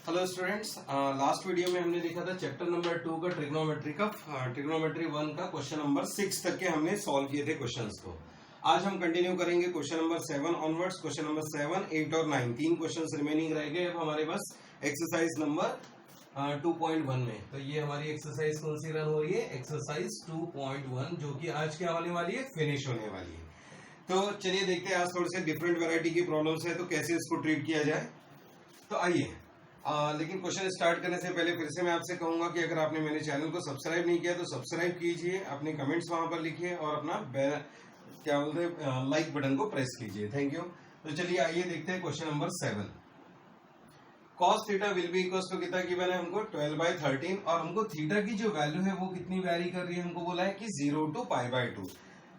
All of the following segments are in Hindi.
हेलो स्टूडेंट्स, लास्ट वीडियो में हमने देखा था चैप्टर नंबर 2 का ट्रिग्नोमेट्री का ट्रिग्नोमेट्री 1 का क्वेश्चन नंबर 6 तक के हमने सॉल्व किए थे क्वेश्चंस को। आज हम कंटिन्यू करेंगे question number 7 onwards. Question number 7, 8 और 9 तीन क्वेश्चंस रिमेनिंग रह गए अब हमारे पास एक्सरसाइज नंबर 2.1 में। तो ये हमारी एक्सरसाइज कौन सी रन हो रही है? एक्सरसाइज 2.1, जो कि आज क्या होने वाली है? फिनिश होने वाली है। तो चलिए देखते हैं, आज थोड़े से डिफरेंट वैरायटी की प्रॉब्लम्स है तो कैसे इसको ट्रीट किया जाए। तो आइए, लेकिन क्वेश्चन स्टार्ट करने से पहले फिर से मैं आपसे कहूंगा कि अगर आपने मेरे चैनल को सब्सक्राइब नहीं किया तो सब्सक्राइब कीजिए, अपने कमेंट्स वहां पर लिखिए और अपना क्या बोलते हैं लाइक बटन को प्रेस कीजिए। Thank you. तो चलिए आइए देखते हैं question number 7। cos theta will be equals to कितना गिवन है हमको? 12/13, और हमको थीटा की जो वैल्यू है वो कितनी वैरी कर रही है? हमको बोला है कि 0 to π/2।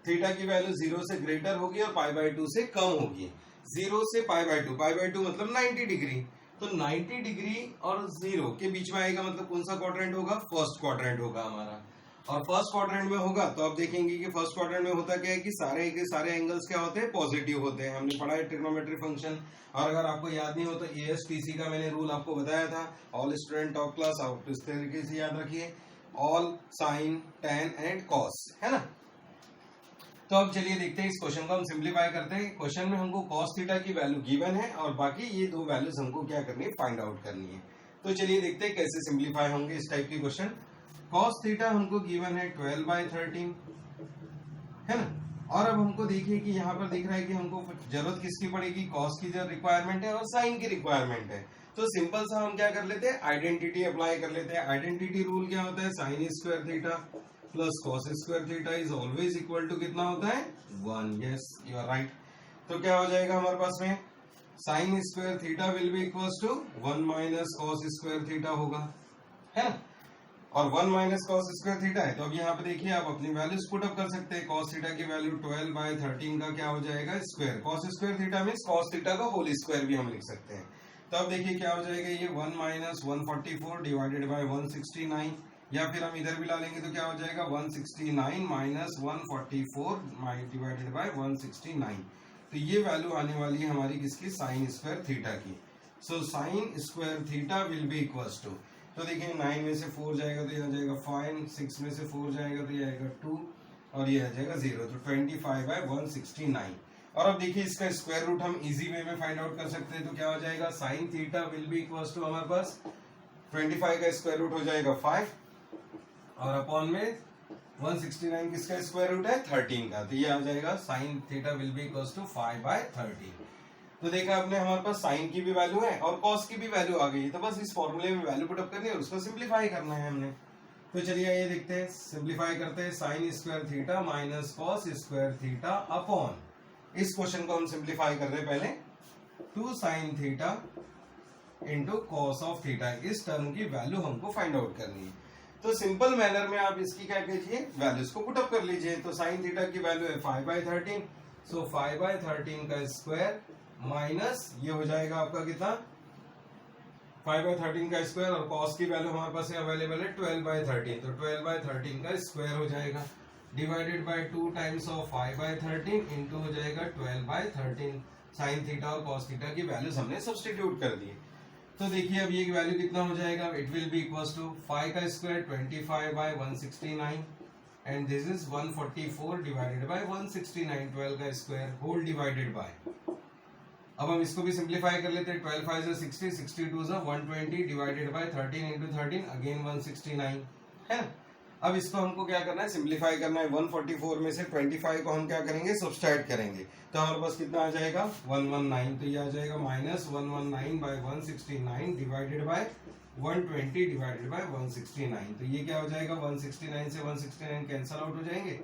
थीटा की वैल्यू 0 से ग्रेटर होगी और π/2 से कम होगी। 0 से π/2, π/2 मतलब 90 डिग्री। तो 90 डिग्री और 0 के बीच में आएगा, मतलब कौन सा क्वाड्रेंट होगा? फर्स्ट क्वाड्रेंट होगा हमारा। और फर्स्ट क्वाड्रेंट में होगा तो आप देखेंगे कि फर्स्ट क्वाड्रेंट में होता क्या है कि सारे के सारे एंगल्स क्या होते हैं? पॉजिटिव होते हैं। हमने पढ़ा है ट्रिग्नोमेट्री फंक्शन। और अगर आपको याद नहीं हो तो ASTC का मैंने रूल आपको बताया था। ऑल स्टूडेंट टॉप क्लास, आप इस तरीके से याद रखिए, all sine tan and cos, है ना। तो अब चलिए देखते हैं, इस क्वेश्चन को हम सिंप्लीफाई करते हैं। क्वेश्चन में हमको cos थीटा की वैल्यू गिवन है और बाकी ये दो वैल्यूज हमको क्या करनी है? फाइंड आउट करनी है। तो चलिए देखते हैं कैसे सिंप्लीफाई होंगे इस टाइप के क्वेश्चन। cos थीटा हमको गिवन है 12/13, है ना। और अब हमको देखिए कि यहाँ पर दिख रहा है कि हमको जरूरत किसकी पड़ेगी? cos की जो रिक्वायरमेंट है और साइन की रिक्वायरमेंट है। तो सिंपल सा हम क्या कर लेते हैं? आइडेंटिटी अप्लाई कर लेते हैं। आइडेंटिटी रूल क्या होता है? Sine square theta plus cos square theta is always equal to कितना होता है? 1। Yes, you are right. तो क्या हो जाएगा हमारे पास में? Sine square theta will be equals to 1 minus cos square theta होगा, है ना। और 1 माइनस कॉस स्क्वायर थीटा है तो अब यहाँ पे देखिए आप अपनी वैल्यूज पुट अप कर सकते हैं। कॉस थीटा की वैल्यू 12/13 का क्या हो जाएगा? Square. Cos square theta means cos theta का होल स्क्वायर भी हम लिख सकते हैं। तो अब देखिए क्या हो जाएगा, ये 1 माइनस 144 डिवाइडेड बाय 169, या फिर हम इधर भी ला लेंगे तो क्या हो जाएगा? 169 माइनस 144 डिवाइडेड बाय 169। तो ये वैल्यू आने वाली है हमारी किसकी? साइन स्क्वायर थीटा की। So sine square theta will be equals to, तो देखिए 9 में से 4 जाएगा तो ये आ जाएगा 5, 6 में से 4 जाएगा तो ये आएगा 2 और ये आ जाएगा 0, तो 25/169। और अब देखिए इसका स्क्वायर रूट हम इजी वे में फाइंड आउट कर सकते हैं। तो क्या हो जाएगा? Sine theta will be equals to हमारे पास 25 का स्क्वायर रूट हो जाएगा 5 और अपॉन में 169 किसका स्क्वायर रूट है? 13 का। तो ये आ जाएगा sine theta will be equals to 5/13। तो देखा आपने, हमारे पास साइन की भी वैल्यू है और कॉस की भी वैल्यू आ गई है। तो बस इस फॉर्मूले में वैल्यू पुट अप करनी है और उसको सिंप्लीफाई करना है हमने। तो चलिए ये देखते हैं, सिंप्लीफाई करते हैं। Sign square theta minus cos square theta upon, इस क्वेश्चन को हम सिंप्लीफाई कर रहे हैं पहले, 2 sine theta into cos of theta. इस टर्म की वैल्यू हमको फाइंड आउट करनी है। तो सिंपल मैनर में आप इसकी क्या कीजिए? वैल्यूज को पुट अप कर लीजिए। तो साइन थीटा की वैल्यू है 5/13, सो 5/13 का स्क्वायर माइनस ये हो जाएगा आपका कितना? 5/13 का स्क्वायर, और कॉस की वैल्यू हमारे पास अवेलेबल है 12/13, तो 12/13 का स्क्वायर हो जाएगा divided by 2 times of 5/13 into हो जाएगा 12/13। साइन थीटा और कॉस थीटा की वैल्यूज हमने सब्स्टिट्यूट कर दी। तो देखिए अब ये वैल्यू कितना हो जाएगा? It will be equals to 5 का square 25/169 and this is 144 divided by 169, 12 का स्क्वायर होल डिवाइडेड बाय, अब हम इसको भी सिंप्लीफाई कर लेते हैं। 12 5 is 60, 62 is 120 divided by 13 into 13 again 169, है ना। अब इसको हमको क्या करना है? सिंप्लीफाई करना है। 144 में से 25 को हम क्या करेंगे? सब्सट्रैक्ट करेंगे। तो हमारे पास कितना आ जाएगा? 119। तो ये आ जाएगा minus 119/169 divided by 120 divided by 169। तो ये क्या हो जाएगा? 169 से 169 कैंसल आउट हो जाएंगे,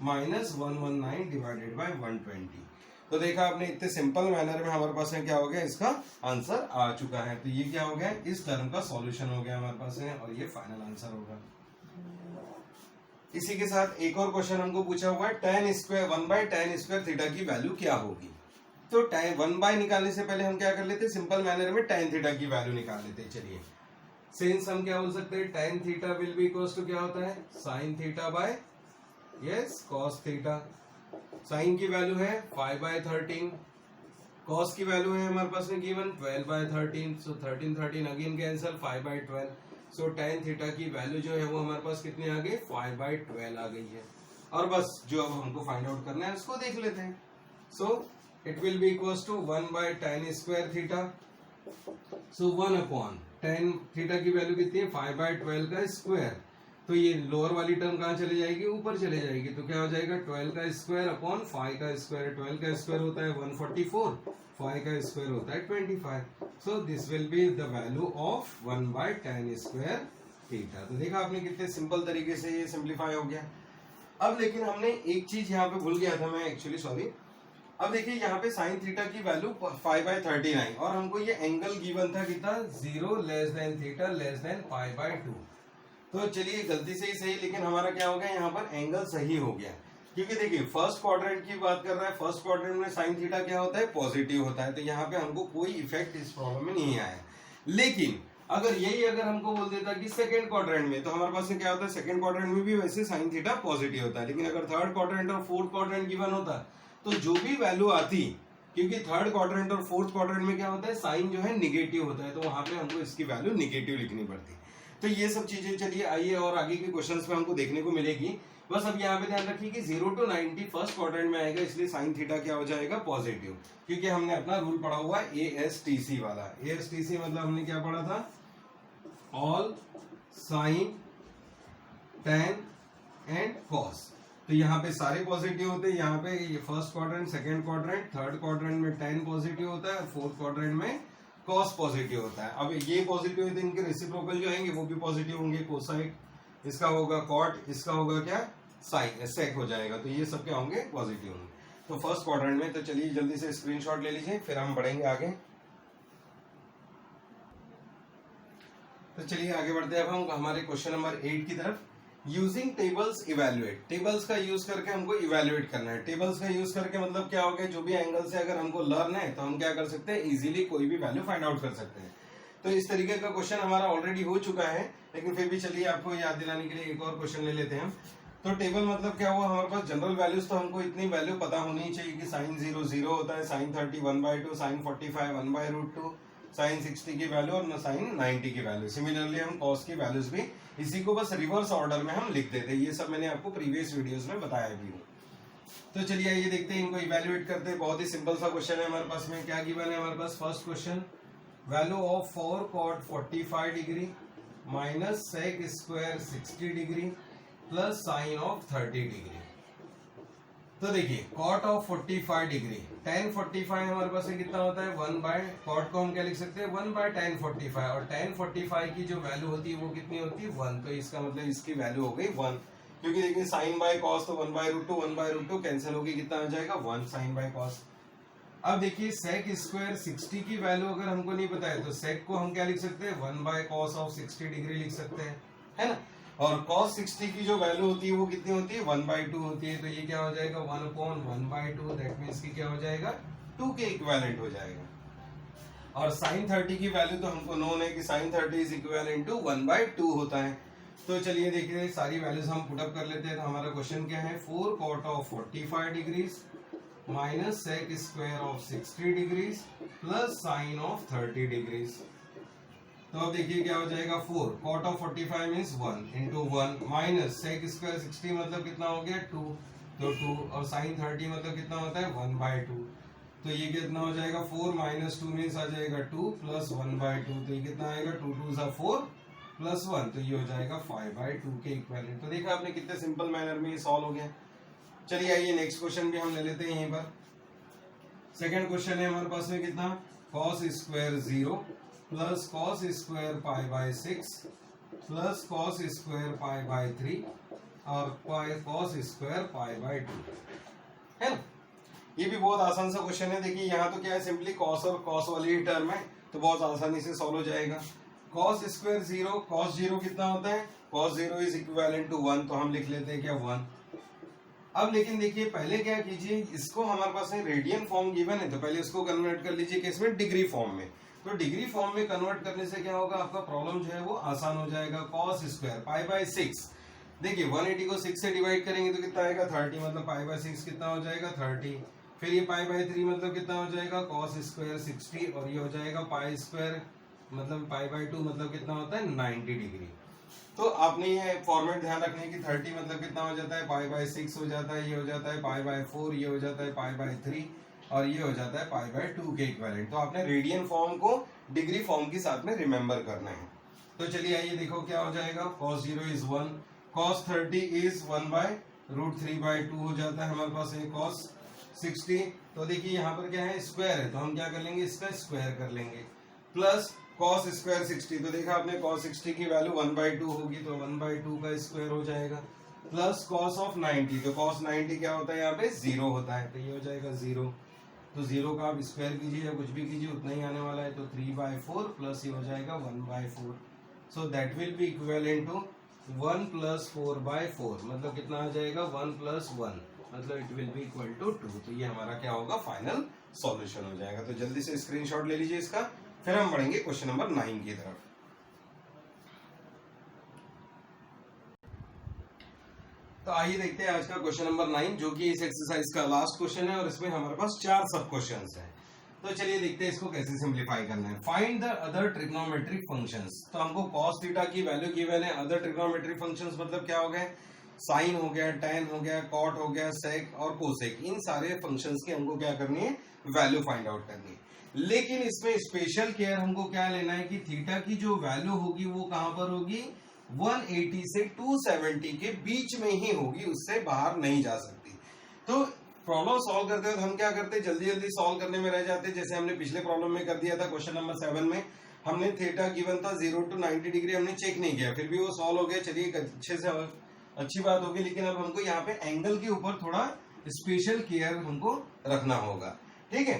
माइनस 119 डिवाइडेड बाय 120। तो देखा आपने, इतने सिंपल मैनर में हमारे पास में क्या हो गया? इसका आंसर आ चुका है। तो ये क्या हो गया? इस टर्म का सॉल्यूशन हो गया हमारे पास में, और ये फाइनल आंसर होगा। इसी के साथ एक और क्वेश्चन हमको पूछा हुआ है, 1/tan स्क्वायर थीटा की वैल्यू क्या होगी? तो 1 निकालने से पहले हम क्या कर लेते हैं? सिंपल मैनर में tan थीटा की वैल्यू निकाल लेते हैं। चलिए, सिंस हम क्या बोल सकते हैं? tan theta will be equals to क्या होता है? Sine theta by yes cos theta. Sine की वैल्यू है 5/13, कॉस की वैल्यू है हमारे पास में given 12/13, so 13 again cancel, 5/12, so tan theta की वैल्यू जो है वो हमारे पास कितने आ गई, 5/12 आ गई है। और बस जो अब हमको फाइंड आउट करना है उसको देख लेते हैं। So it will be equals to 1/tan² theta, so 1/tan theta की वैल्यू कितनी है, 5/12 का स्क्वायर, तो ये लोअर वाली टर्म कहाँ चले जाएगी, ऊपर चले जाएगी, तो क्या हो जाएगा 12 का स्क्वायर अपॉन 5 का स्क्वायर, 12 का स्क्वायर होता है 144, 5 का स्क्वायर होता है 25, so this will be the value of 1/tan² theta. तो देखा आपने कितने सिंपल तरीके से ये सिंप्लीफाई हो गया। अब लेकिन हमने एक चीज यहाँ पे भूल गया था मैं, एक्चुअली सॉरी। अब देखिए यहाँ पे साइन थीटा की वैल्यू 5/39 और हमको ये एंगल गिवन था कितना, 0 less than theta less than π/2। तो चलिए गलती से ही सही, लेकिन हमारा क्या हो गया यहाँ पर एंगल सही हो गया, क्योंकि देखिए फर्स्ट क्वाड्रेंट की बात कर रहा है, फर्स्ट क्वाड्रेंट में साइन थीटा क्या होता है, पॉजिटिव होता है, तो यहाँ पे हमको कोई इफेक्ट इस प्रॉब्लम में नहीं आया। लेकिन अगर हमको बोल देता कि सेकंड क्वाड्रेंट में, तो हमारे पास में क्या होता है, सेकंड क्वाड्रेंट में भी वैसे साइन थीटा पॉजिटिव होता है, लेकिन अगर थर्ड क्वाड्रेंट और फोर्थ क्वाड्रेंट गिवन होता तो जो भी वैल्यू आती, क्योंकि थर्ड क्वाड्रेंट और फोर्थ क्वाड्रेंट में क्या होता है, साइन जो है निगेटिव होता है, तो वहां पे हमको इसकी वैल्यू निगेटिव लिखनी पड़ती। तो ये सब चीजें चलिए आइए और आगे के क्वेश्चंस में हमको देखने को मिलेगी। बस अब यहाँ पे ध्यान रखिए कि 0 to 90 फर्स्ट क्वाड्रेंट में आएगा, इसलिए साइन थीटा क्या हो जाएगा, पॉजिटिव, क्योंकि हमने अपना रूल पढ़ा हुआ है ASTC वाला। ASTC मतलब हमने क्या पढ़ा था, all sine tan and cos। तो यहाँ पे सारे पॉजिटिव होते हैं, यहाँ पे ये first quadrant, second quadrant, third quadrant में tan पॉजिटिव होता है, फोर्थ क्वाड्रेंट में cos पॉजिटिव होता है। अब ये पॉजिटिव है तो इनके रेसिप्रोकल जो आएंगे वो भी पॉजिटिव होंगे, कोसाइन इसका होगा कॉट, इसका होगा क्या, साइन, सेक हो जाएगा, तो ये सब क्या होंगे, पॉजिटिव होंगे। तो फर्स्ट क्वाड्रेंट में, तो चलिए जल्दी से स्क्रीनशॉट ले लीजिए, फिर हम बढ़ेंगे आगे। तो चलिए आगे बढ़ते हैं अब हम हमारे क्वेश्चन नंबर 8 की तरफ। यूजिंग टेबल्स इवेल्युएट, टेबल्स का यूज करके हमको इवेल्युएट करना है। टेबल्स का यूज करके मतलब क्या हो गया, जो भी एंगल से अगर हमको लर्न है तो हम क्या कर सकते हैं, इजीली कोई भी वैल्यू फाइंड आउट कर सकते हैं। तो इस तरीके का क्वेश्चन हमारा ऑलरेडी हो चुका है, लेकिन फिर भी चलिए आपको याद दिलाने के लिए एक और क्वेश्चन ले लेते हैं हम। तो टेबल मतलब क्या हुआ, हमारे पास जनरल वैल्यूज, तो हमको इतनी वैल्यू पता होनी चाहिए कि साइन 0 0 होता है, साइन 30 1/2, साइन 45 1/√2, साइन 60 की वैल्यू और साइन 90 की वैल्यू। सिमिलरली हम कॉस की वैल्यूज भी इसी को बस रिवर्स ऑर्डर में हम लिख देते हैं। ये सब मैंने आपको प्रीवियस वीडियोस में बताया भी हूँ। तो चलिए आइए देखते हैं, इनको इवेल्युएट करते हैं। बहुत ही सिंपल सा क्वेश्चन है हमारे पास में। क्या गिवन है हमारे पास, first question, value of 4 cot 45 degree minus sec square 60 degree plus sine of 30 degree. तो देखिए cot ऑफ 45 डिग्री, tan 45 हमारे पास में कितना होता है, 1/cot को हम क्या लिख सकते हैं, 1/tan 45, और tan 45 की जो वैल्यू होती है वो कितनी होती है, 1। तो इसका मतलब इसकी वैल्यू हो गई 1, क्योंकि देखिए साइन बाय कॉस तो 1/√2 कैंसिल होगी, कितना आ जाएगा 1 साइन बाय कॉस। अब देखिए सेक स्क्वायर 60 की वैल्यू अगर हमको नहीं पता है तो सेक को हम क्या लिख सकते हैं, 1/cos ऑफ 60 डिग्री लिख सकते हैं, है ना। और cos 60 की जो वैल्यू होती है वो कितनी होती है, 1/2 होती है, तो ये क्या हो जाएगा 1/1/2, दैट मींस की क्या हो जाएगा, 2 के इक्विवेलेंट हो जाएगा। और sin 30 की वैल्यू तो हमको नोन है कि sin 30 इज इक्विवेलेंट टू 1/2 होता है। तो चलिए देखिए सारी वैल्यूज हम पुट अप कर लेते हैं। तो हमारा क्वेश्चन क्या है, 4 cot of 45 degrees minus sec square of 60 degrees plus sine of 30 degrees. तो अब देखिए क्या हो जाएगा, 4 cot of 45 means 1 into 1 minus sec square 60 मतलब कितना हो गया 2, तो 2, और साइन 30 मतलब कितना होता है 1/2, तो ये कितना हो जाएगा 4 - 2 मींस आ जाएगा 2 प्लस 1/2, तो ये कितना आएगा 2 2 = 4 प्लस 1, तो ये हो जाएगा 5/2 के इक्विवेलेंट। तो देखा आपने कितने सिंपल मैनर में ये सॉल्व हो गया। चलिए आइए नेक्स्ट क्वेश्चन भी हम ले लेते हैं यहीं पर। सेकंड क्वेश्चन है हमारे पास में कितना, cos square 0 plus cos square π/6 plus cos square π/3 और cos स्क्वायर π/2, है ना। ये भी बहुत आसान सा क्वेश्चन है। देखिए यहाँ तो क्या है, सिंपली cos और cos वाली ही टर्म है, तो बहुत आसानी से सॉल्व हो जाएगा। cos स्क्वायर 0, cos 0 कितना होता है, cos 0 इज इक्विवेलेंट टू 1, तो हम लिख लेते हैं क्या 1। अब लेकिन देखिए पहले क्या कीजिए, इसको हमारे पास है रेडियन फॉर्म गिवन है, तो पहले इसको कन्वर्ट कर लीजिए किसमें, डिग्री फॉर्म में। तो डिग्री फॉर्म में कन्वर्ट करने से क्या होगा, आपका प्रॉब्लम जो है वो आसान हो जाएगा। cos स्क्वायर π/6, देखिए 180 को 6 से डिवाइड करेंगे तो कितना आएगा 30, मतलब π/6 कितना हो जाएगा 30, फिर ये पाई बाई 3 मतलब कितना हो जाएगा कॉस स्क्वायर 60 और ये हो जाएगा पाई स्क्वायर मतलब पाई बाई 2 मतलब कितना होता है 90 डिग्री। तो आपने ये फॉर्मेट ध्यान रखने की 30 मतलब कितना हो जाता है पाई बाई 6 हो जाता है, ये हो जाता है पाई बाई 4, ये हो जाता है पाई बाई 3 और ये हो जाता है पाई बाई 2 के इक्विवेलेंट। तो आपने रेडियन फॉर्म को डिग्री फॉर्म के साथ में रिमेंबर करना है। तो चलिए आइए देखो क्या हो जाएगा cos 0 is 1, cos 30 is 1 by root 3 by 2 हो जाता है हमारे पास एक cos 60। तो देखिए यहाँ पर क्या है स्क्वायर है तो हम क्या कर लेंगे इसका स्क्वायर कर लेंगे प्लस cos स्क्वायर 60। तो देखा आपने cos 60 की वैल्यू 1/2 होगी तो 1/2 का स्क्वायर हो जाएगा प्लस cos ऑफ 90। तो cos 90 क्या होता है यहाँ पे 0 होता है तो ये हो जाएगा 0। तो 0 का आप स्क्वायर कीजिए या कुछ भी कीजिए उतना ही आने वाला है तो 3/4 प्लस ये हो जाएगा 1/4। So that will be equivalent to 1 + 4/4 मतलब कितना आ जाएगा 1 + 1 मतलब it will be equal to 2। तो ये हमारा क्या होगा फाइनल सॉल्यूशन हो जाएगा। तो जल्दी से स्क्रीनशॉट ले लीजिए इसका, फिर हम बढ़ेंगे क्वेश्चन नंबर 9 की तरफ। तो आइए देखते हैं आज का क्वेश्चन नंबर 9 जो कि इस एक्सरसाइज का लास्ट क्वेश्चन है और इसमें हमारे पास 4 सब क्वेश्चंस हैं। तो चलिए देखते हैं इसको कैसे सिंप्लीफाई करना है। Find the other trigonometric functions. तो हमको cos थीटा की वैल्यू गिवन है। अदर ट्रिग्नोमेट्रिक फंक्शंस मतलब क्या हो गए साइन हो गया, tan हो गया, cot हो गया, sec और cosec। इन सारे फंक्शंस की हमको क्या करनी है वैल्यू फाइंड आउट करनी है। लेकिन इसमें स्पेशल केयर हमको क्या लेना है कि थीटा की जो वैल्यू होगी वो कहां पर होगी 180 से 270 के बीच में ही होगी, उससे बाहर नहीं जा सकती। तो प्रॉब्लम सॉल्व करते हैं तो हम क्या करते हैं जल्दी जल्दी सॉल्व करने में रह जाते हैं। जैसे हमने पिछले प्रॉब्लम में कर दिया था क्वेश्चन नंबर 7 में हमने थीटा गिवन था 0 to 90 डिग्री हमने चेक नहीं किया फिर भी वो सॉल्व हो गया। चलिए अच्छे से अच्छी बात होगी। लेकिन अब हमको यहाँ पे एंगल के ऊपर थोड़ा स्पेशल केयर हमको रखना होगा, ठीक है।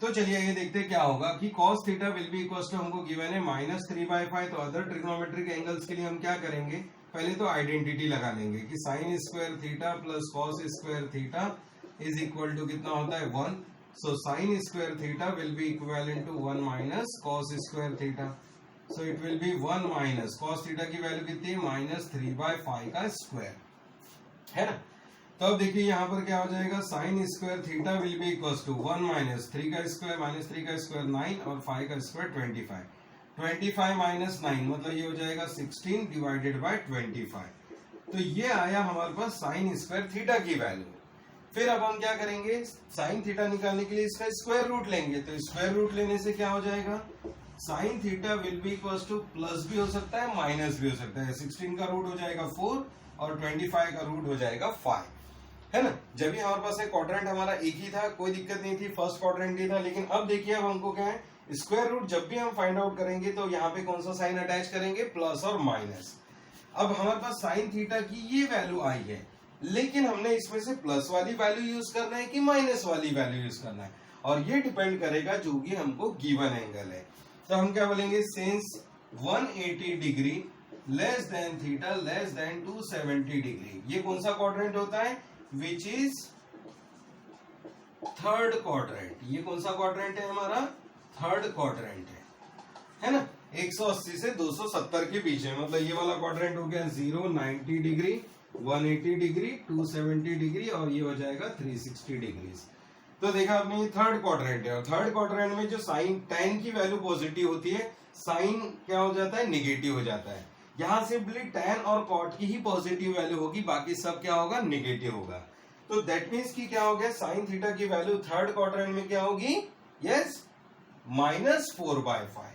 तो चलिए ये देखते हैं क्या होगा कि cos theta will be equal to हमको गिवन है -3/5। तो अदर ट्रिग्नोमेट्रिक एंगल्स के लिए हम क्या करेंगे पहले तो आइडेंटिटी लगा लेंगे कि sin square theta plus cos square theta is equal to कितना होता है 1। So sin square theta will be equivalent to 1 minus cos square theta. So it will be 1 minus cos theta की वैल्यू कितनी है -3/5 का स्क्वायर है ना। तो अब देखिए यहाँ पर क्या हो जाएगा sin square theta will be equal to 1 minus 3 का स्क्वायर माइनस 3 का स्क्वायर 9 और 5 का स्क्वायर 25। 25 माइनस 9 मतलब ये हो जाएगा 16 डिवाइडेड बाय 25। तो ये आया हमारे पास sin स्क्वायर थीटा की वैल्यू। फिर अब हम क्या करेंगे sin थीटा निकालने के लिए इसका स्क्वायर रूट लेंगे। तो स्क्वायर रूट लेने से क्या हो जाएगा sin theta will be equal two plus भी हो सकता है माइनस भी हो सकता है। 16 का रूट हो जाएगा 4 और 25 का रूट हो जाएगा 5, है ना। जब भी हमारे पास क्वाड्रेंट हमारा एक ही था कोई दिक्कत नहीं थी, फर्स्ट क्वाड्रेंट ही था। लेकिन अब देखिए अब हमको क्या है स्क्वायर रूट जब भी हम फाइंड आउट करेंगे तो यहाँ पे कौन सा साइन अटैच करेंगे प्लस और माइनस। अब हमारे पास साइन थीटा की ये वैल्यू आई है लेकिन हमने इसमें से प्लस वाली वैल्यू यूज करना है कि माइनस वाली वैल्यू यूज करना है और ये डिपेंड करेगा जो कि हमको गिवन एंगल है। तो हम क्या बोलेंगे since 180 degree less than theta less then 270 degree. ये कौन सा क्वाड्रेंट होता है विच इज थर्ड क्वाड्रेंट। ये कौन सा क्वाड्रेंट है हमारा थर्ड क्वाड्रेंट है ना। 180 से 270 के बीच है मतलब ये वाला क्वाड्रेंट हो गया 0 90 डिग्री 180 डिग्री 270 डिग्री और ये हो जाएगा 360 डिग्री। तो देखा आपने ये थर्ड क्वाड्रेंट है और थर्ड क्वाड्रेंट में जो साइन tan की वैल्यू पॉजिटिव होती है साइन क्या हो जाता है निगेटिव हो जाता है। यहाँ सिंपली tan और cot की ही पॉजिटिव वैल्यू होगी बाकी सब क्या होगा निगेटिव होगा। तो दैट मीन्स की क्या हो गया साइन थीटा की वैल्यू थर्ड क्वाड्रेंट में क्या होगी yes -4/5।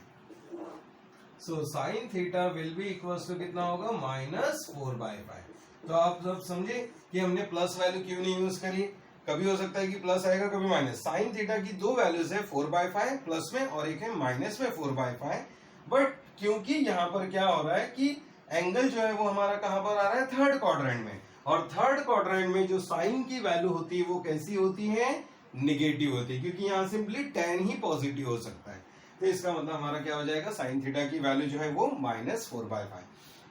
So sine theta will be equal to कितना होगा -4/5। तो आप सब समझे कि हमने प्लस वैल्यू क्यों नहीं यूज करी। कभी हो सकता है कि प्लस आएगा कभी माइनस। साइन थीटा की दो वैल्यूज है 4/5 प्लस में और एक है माइनस में 4/5। बट क्योंकि यहाँ पर क्या हो रहा है कि एंगल जो है वो हमारा कहां पर आ रहा है थर्ड क्वाड्रेंट में और थर्ड क्वाड्रेंट में जो साइन की वैल्यू होती है वो कैसी होती है निगेटिव होती है क्योंकि यहाँ सिंपली tan ही पॉजिटिव हो सकता है। तो इसका मतलब हमारा क्या हो जाएगा साइन थीटा की वैल्यू जो है वो -4/5।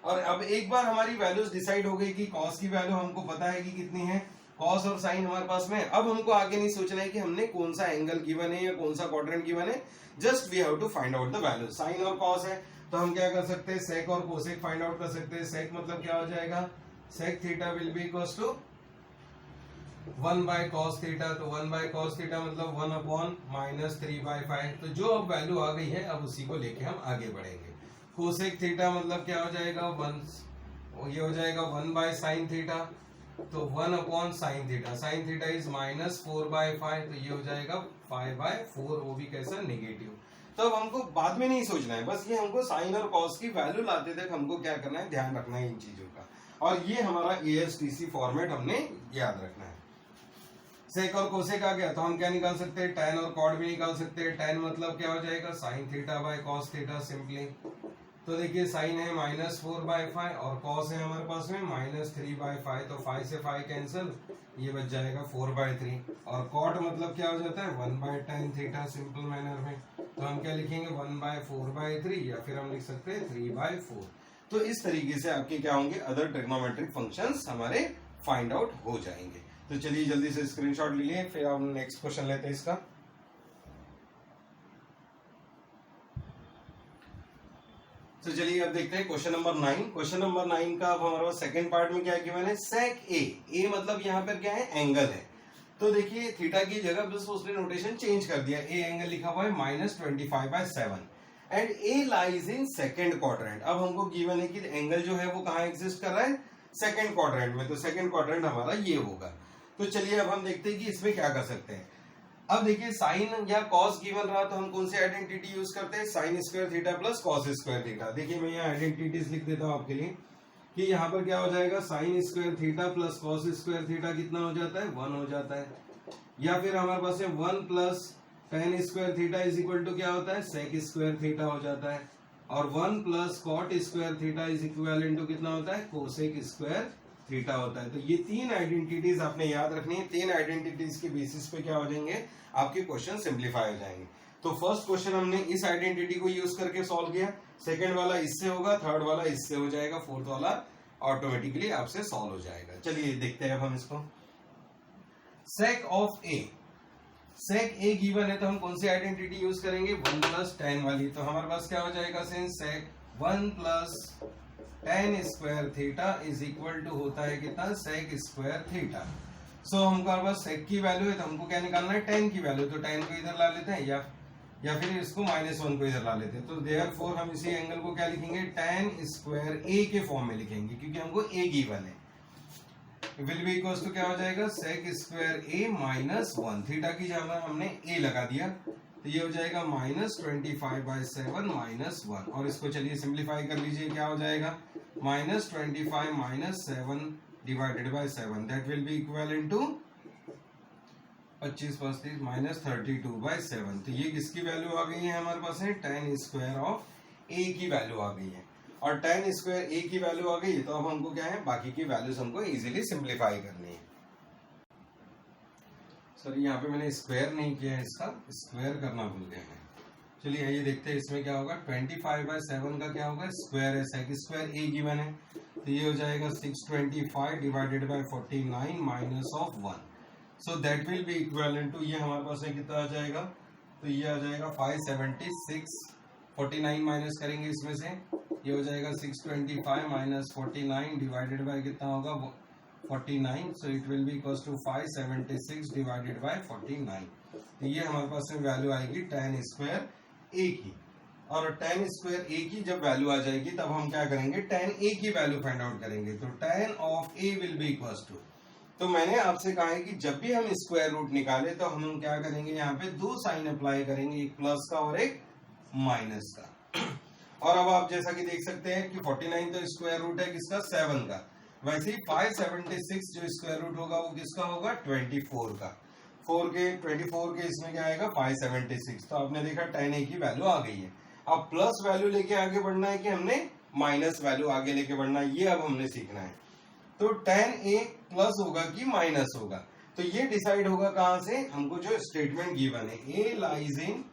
और अब एक बार हमारी वैल्यूज डिसाइड हो गई कि कॉस की वैल्यू हमको पता है कि कितनी है कॉस और साइन हमारे पास में। अब हमको आगे नहीं सोचना है कि हमने कौन सा एंगल गिवन है या कौन सा क्वाड्रेंट गिवन है, just we have to find out the value. Sine और कॉस है तो हम क्या कर सकते हैं सेक और कोसेक फाइंड आउट कर सकते हैं। सेक मतलब क्या हो जाएगा sec theta will be equal to 1 by cos theta, तो 1 बाय कॉस थीटा मतलब 1 अपॉन माइनस 3/5। तो जो अब वैल्यू आ गई है अब उसी को लेके हम आगे बढ़ेंगे। कोसेक थीटा मतलब क्या हो जाएगा 1, ये हो जाएगा 1 बाय साइन थीटा, तो 1 upon sine theta, sine theta is minus 4/5, तो ये हो जाएगा 5/4, वो भी कैसा नेगेटिव। तो अब हमको बाद में नहीं सोचना है, बस ये हमको साइन और कॉस की वैल्यू लाते तक हमको क्या करना है, ध्यान रखना है इन चीजों का, और ये हमारा ASTC फॉर्मेट हमने याद रखना है। सेक और कोसेक आ गया तो हम क्या निकाल सकते हैं, tan और कॉड भी निकाल सकते हैं। tan मतलब क्या हो जाएगा sine theta bye cos theta simply. तो देखिए साइन है माइनस 4/5 और कॉस है हमारे पास में माइनस 3/5, तो 5 से 5 कैंसिल, ये बच जाएगा 4/3। और कॉट मतलब क्या हो जाता है 1/tan थीटा सिंपल मैनर में, तो हम क्या लिखेंगे 1/4/3, या फिर हम लिख सकते हैं 3/4। तो इस तरीके से आपके क्या होंगे, अदर ट्रिग्नोमेट्रिक फंक्शंस हमारे फाइंड आउट हो जाएंगे। तो चलिए जल्दी से स्क्रीनशॉट लीजिए, फिर हम नेक्स्ट क्वेश्चन लेते हैं इसका। तो चलिए अब देखते हैं क्वेश्चन नंबर 9। क्वेश्चन नंबर 9 का अब हमारा सेकंड पार्ट में क्या है कि मैंने सेक ए मतलब यहाँ पर क्या है, एंगल है। तो देखिए थीटा की जगह बस उसने नोटेशन चेंज कर दिया, ए एंगल लिखा हुआ है -25/7 and A lies in second quadrant. अब हमको गिवन है कि एंगल जो है वो कहाँ एग्जिस्ट कर रहा है, सेकंड क्वाड्रेंट में, तो सेकंड क्वाड्रेंट हमारा ये होगा। तो चलिए अब हम देखते हैं कि इसमें क्या कर सकते हैं। अब देखिए साइन या कॉस गिवन रहा तो हम कौन सी आइडेंटिटी यूज करते हैं, sign square theta plus cos square theta. देखिए मैं यहाँ आइडेंटिटीज लिख देता हूँ आपके लिए कि यहाँ पर क्या हो जाएगा, sign square theta plus cos square theta कितना हो जाता है, 1 हो जाता है। या फिर हमारे पास है 1 plus tan square theta is equal to क्या होता है, सेक स्क्वायर थीटा हो जाता है। और 1 plus cot square theta is equal to कितना होता है, कोसेक स्क्वायर थीटा होता है। तो ये 3 आइडेंटिटीज आपने याद रखनी है। 3 आइडेंटिटीज के बेसिस पे क्या हो जाएंगे, आपके क्वेश्चन सिंप्लीफाई हो जाएंगे। तो फर्स्ट क्वेश्चन हमने इस आइडेंटिटी को यूज करके सॉल्व किया, सेकंड वाला इससे होगा, थर्ड वाला इससे हो जाएगा, फोर्थ वाला ऑटोमेटिकली आपसे सॉल्व हो जाएगा। चलिए देखते हैं अब हम इसको। Sake of A, sec A given है तो हम कौन सी आइडेंटिटी यूज करेंगे, 1 प्लस tan वाली। तो हमारे पास क्या हो जाएगा, since sec 1 plus tan square theta is equal to होता है कितना, सेक स्क्वायर थीटा। सो हमारे पास सेक की वैल्यू है तो हमको क्या निकालना है, tan की वैल्यू। तो tan को इधर ला लेते हैं या फिर इसको -1 को इधर ला लेते हैं। तो देयरफॉर हम इसी एंगल को क्या लिखेंगे, tan स्क्वायर ए के फॉर्म में लिखेंगे, क्योंकि हमको ए गिवन है। विल बी इक्वल्स टू क्या हो जाएगा, सेक स्क्वायर ए -1, थीटा की जगह हमने ए लगा दिया, तो ये हो जाएगा -25/7 -1। और इसको चलिए सिंप्लीफाई कर लीजिए, क्या हो जाएगा -25 - 7 divided by 7, that will be equivalent to 25 - 32/7। तो ये किसकी वैल्यू आ गई है हमारे पास है, tan स्क्वायर ऑफ ए की वैल्यू आ गई है। और tan स्क्वायर ए की वैल्यू आ गई तो अब हमको क्या है, बाकी की वैल्यूज हमको इजीली सिंप्लीफाई करनी है। सॉरी यहाँ पे मैंने स्क्वायर नहीं किया है, इसका स्क्वायर करना भूल गया मैं। चलिए आइए देखते हैं इसमें क्या होगा। 25/7 का क्या होगा, स्क्वायर है, सेक स्क्वायर ए गिवन है, तो ये हो जाएगा 625 divided by 49 minus of 1। So that will be equivalent to, ये हमारे पास में कितना आ जाएगा, तो ये आ जाएगा 576। 49 माइनस करेंगे इसमें से, ये हो जाएगा 625 माइनस 49 डिवाइडेड बाय कितना होगा 49। So it will be equals to 576 divided by 49। तो ये हमारे पास में वैल्यू आएगी tan स्क्वायर ए की। और tan स्क्वायर ए की जब वैल्यू आ जाएगी तब हम क्या करेंगे, tan ए की वैल्यू फाइंड आउट करेंगे। तो tan of A will be equals to, तो मैंने आपसे कहा है कि जब भी हम स्क्वायर रूट निकाले तो हम क्या करेंगे, यहाँ पे 2 साइन अप्लाई करेंगे, एक प्लस का और एक माइनस का। और अब आप जैसा कि देख सकते हैं कि 49 तो स्क्वायर रूट है किसका, 7 का, वैसे ही 576 जो स्क्वायर रूट होगा वो किसका होगा, 24 का। 24 के इसमें क्या आएगा 576। तो आपने देखा tan ए की वैल्यू आ गई है। अब प्लस वैल्यू लेके आगे बढ़ना है कि हमने माइनस वैल्यू आगे लेके बढ़ना है, ये अब हमने सीखना है। तो tan ए प्लस होगा कि माइनस होगा, तो ये डिसाइड होगा कहां से, हमको जो स्टेटमेंट गिवन है, A lies in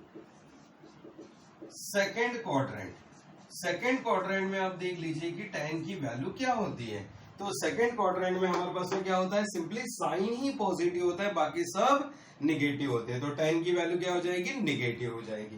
second quadrant. Second quadrant में आप देख लीजिए कि tan की वैल्यू क्या होती है। तो सेकेंड क्वाड्रेंट में हमारे पास में क्या होता है, सिंपली साइन ही पॉजिटिव होता है, बाकी सब निगेटिव होते हैं। तो tan की वैल्यू क्या हो जाएगी, निगेटिव हो जाएगी।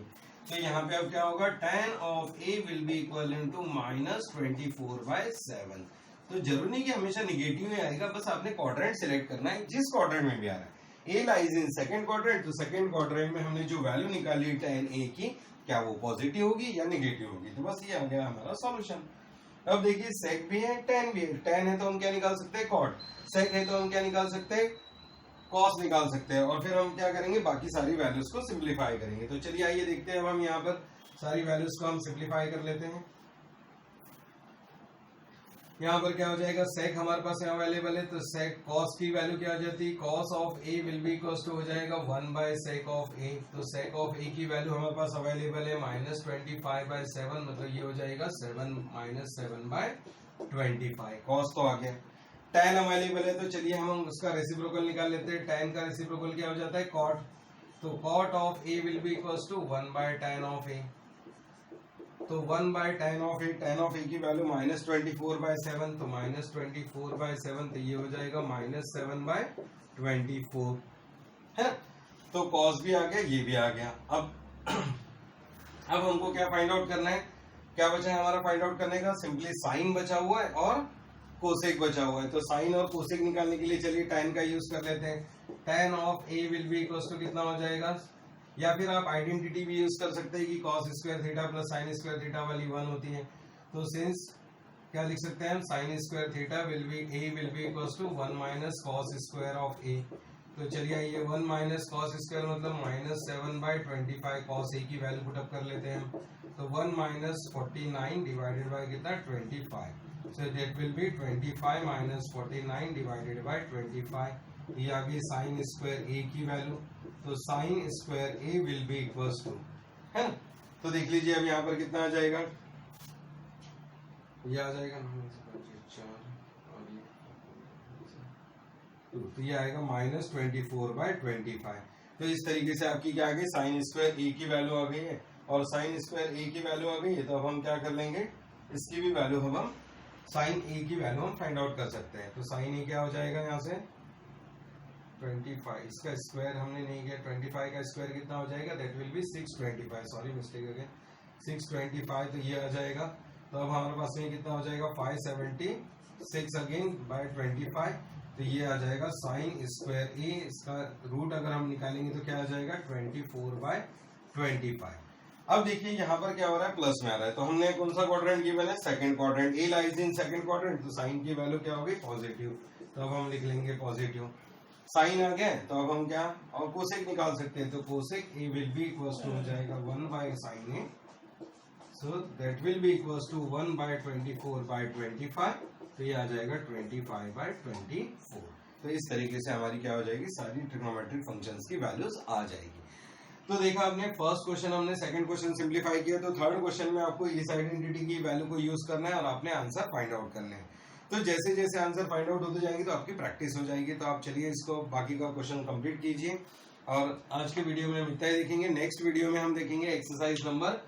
तो यहाँ पे अब क्या होगा, tan of A will be equal to -24/7। तो जरूरी नहीं कि हमेशा निगेटिव ही आएगा, बस आपने क्वाड्रेंट सिलेक्ट करना है जिस क्वाड्रेंट में भी आ रहा है। A lies in second quadrant, तो सेकंड क्वाड्रेंट में हमने जो वैल्यू निकाली tan a की, क्या वो पॉजिटिव होगी या निगेटिव होगी, तो बस ये आ गया हमारा सॉल्यूशन। अब देखिए सेक भी है tan भी है, tan है तो हम क्या निकाल सकते हैं cot, सेक है तो हम क्या निकाल सकते हैं cos निकाल सकते हैं, और फिर हम क्या करेंगे बाकी सारी वैल्यूज को सिंप्लीफाई करेंगे। तो चलिए आइए देखते हैं, अब हम यहाँ पर सारी वैल्यूज को हम सिंप्लीफाई कर लेते हैं। यहाँ पर क्या हो जाएगा, सेक हमारे पास अवेलेबल है, तो सेक कॉस की वैल्यू क्या हो जाती है, cos of A will be equal to हो जाएगा 1 बाय सेक ऑफ ए। तो सेक ऑफ ए की वैल्यू हमारे पास अवेलेबल है -25/7, मतलब ये हो जाएगा 7 - 7 बाय 25। कॉस तो आ गया। tan अवेलेबल है, तो चलिए हम उसका रेसिप्रोकल निकाल लेते हैं। tan का रेसिप्रोकल क्या हो जाता है, कॉट, तो cot of A will be equal to 1 by tan of A. तो 1 बाय tan ऑफ ए की वैल्यू -24/7, तो -24/7, तो ये हो जाएगा -7 बाय 24 है। तो cos भी आ गया, ये भी आ गया। अब हमको क्या फाइंड आउट करना है, क्या बचा है हमारा फाइंड आउट करने का, सिंपली साइन बचा हुआ है और कोसेक बचा हुआ है। तो साइन और कोसेक निकालने के लिए चलिए tan का यूज कर लेते हैं। tan of A will be equal to कितना हो जाएगा, या फिर आप आइडेंटिटी भी यूज कर सकते हैं कि cos square theta plus sign square theta वाली 1 होती है। तो सिंस क्या लिख सकते हैं हम, sine square theta will be equal to 1 minus cos square of A. तो चलिए ये 1 माइनस cos स्क्वायर मतलब -7 बाय 25, cos ए की वैल्यू पुट अप कर लेते हैं हम। तो 1 माइनस 49 डिवाइडेड बाय कितना 25, सो that will B 25 minus 49 divided by 25। ये आ गई साइन स्क्वायर ए की वैल्यू। तो sine square A will be equals to, है ना। तो देख लीजिए अब यहाँ पर कितना आ जाएगा, ये आ जाएगा 4 तो ये आएगा -24/25। तो इस तरीके से आपकी क्या आ गई, साइन स्क्वायर ए की वैल्यू आ गई है, और साइन स्क्वायर ए की वैल्यू आ गई है। तो अब हम क्या कर लेंगे, इसकी भी वैल्यू हम साइन ए की वैल्यू हम फाइंड आउट कर सकते हैं। तो साइन ए क्या हो जाएगा यहाँ से 25, इसका स्क्वायर हमने नहीं किया, 25 का स्क्वायर कितना हो जाएगा, that will B 625, sorry mistake हो गया 625, तो ये आ जाएगा। तो अब हमारे पास में कितना हो जाएगा 576 अगेन बाय 25, तो ये आ जाएगा साइन स्क्वायर ए, इसका रूट अगर हम निकालेंगे तो क्या आ जाएगा 24/25। अब देखिए यहाँ पर क्या हो रहा है, प्लस में आ रहा है, तो हमने कौन सा क्वाड्रेंट गिवन है, second quadrant, A lies in second quadrant, तो साइन की वैल्यू क्या होगी पॉजिटिव, तो अब हम लिख लेंगे पॉजिटिव। साइन आ गया, तो अब हम क्या और कोसेक निकाल सकते हैं, तो cosec A will be equals to हो जाएगा 1 by sine A, so that will be equals to 1 by 24/25, तो ये आ जाएगा 25/24। तो इस तरीके से हमारी क्या हो जाएगी, सारी ट्रिग्नोमेट्रिक फंक्शंस की वैल्यूज आ जाएगी। तो देखा आपने फर्स्ट क्वेश्चन, हमने सेकंड क्वेश्चन सिंप्लीफाई किया, तो थर्ड क्वेश्चन में आपको इस आइडेंटिटी की वैल्यू को यूज करना है और आपने आंसर फाइंड आउट करना है। तो जैसे जैसे आंसर फाइंड आउट होते जाएंगे तो आपकी प्रैक्टिस हो जाएगी। तो आप चलिए इसको बाकी का क्वेश्चन कंप्लीट कीजिए, और आज के वीडियो में हम इतना ही देखेंगे। नेक्स्ट वीडियो में हम देखेंगे एक्सरसाइज नंबर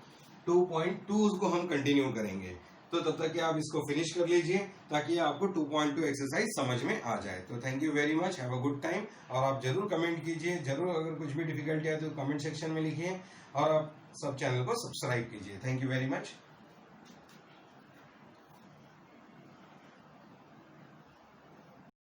2.2 को हम कंटिन्यू करेंगे। तो तब तक कि आप इसको फिनिश कर लीजिए ताकि आपको 2.2 एक्सरसाइज समझ में आ जाए। तो thank you very much, have a good time. और आप जरूर कमेंट कीजिए, जरूर अगर कुछ भी डिफिकल्टी है तो कमेंट सेक्शन में लिखिए, और आप सब चैनल को सब्सक्राइब कीजिए। Thank you very much.